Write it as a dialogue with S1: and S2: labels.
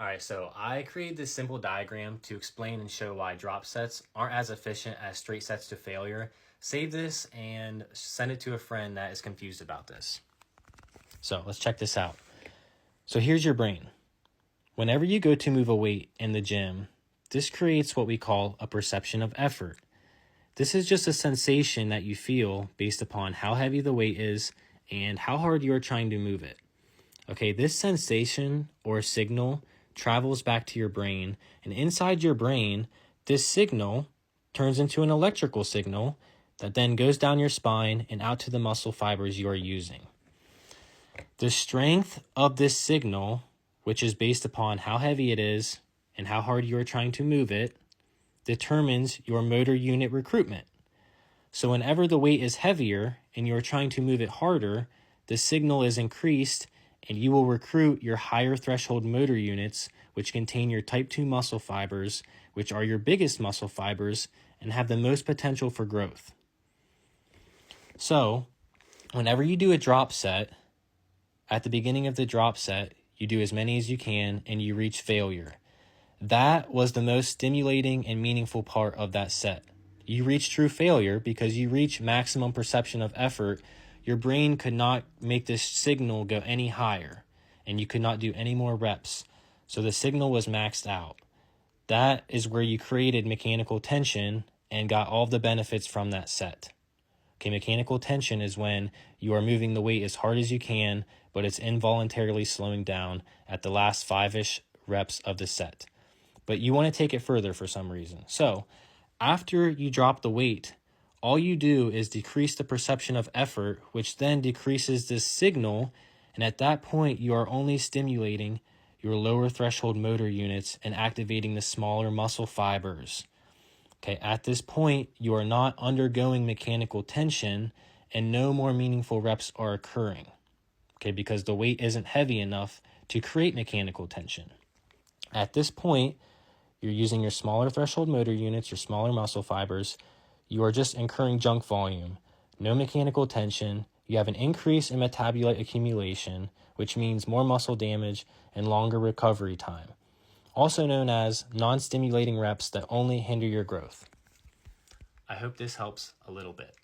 S1: All right, so I created this simple diagram to explain and show why drop sets aren't as efficient as straight sets to failure. Save this and send it to a friend that is confused about this. So let's check this out. So here's your brain. Whenever you go to move a weight in the gym, this creates what we call a perception of effort. This is just a sensation that you feel based upon how heavy the weight is and how hard you are trying to move it. Okay, this sensation or signal travels back to your brain, and inside your brain, this signal turns into an electrical signal that then goes down your spine and out to the muscle fibers you are using. The strength of this signal, which is based upon how heavy it is and how hard you are trying to move it, determines your motor unit recruitment. So whenever the weight is heavier and you are trying to move it harder, the signal is increased and you will recruit your higher threshold motor units, which contain your type 2 muscle fibers, which are your biggest muscle fibers and have the most potential for growth. So whenever you do a drop set, at the beginning of the drop set, you do as many as you can and you reach failure. That was the most stimulating and meaningful part of that set. You reach true failure because you reach maximum perception of effort. Your brain could not make this signal go any higher, and you could not do any more reps. So the signal was maxed out. That is where you created mechanical tension and got all the benefits from that set. Okay, mechanical tension is when you are moving the weight as hard as you can, but it's involuntarily slowing down at the last 5-ish reps of the set. But you want to take it further for some reason. So after you drop the weight, all you do is decrease the perception of effort, which then decreases this signal. And at that point, you are only stimulating your lower threshold motor units and activating the smaller muscle fibers. Okay, at this point, you are not undergoing mechanical tension and no more meaningful reps are occurring. Okay, because the weight isn't heavy enough to create mechanical tension. At this point, you're using your smaller threshold motor units, your smaller muscle fibers. You are just incurring junk volume, no mechanical tension. You have an increase in metabolite accumulation, which means more muscle damage and longer recovery time, also known as non-stimulating reps that only hinder your growth. I hope this helps a little bit.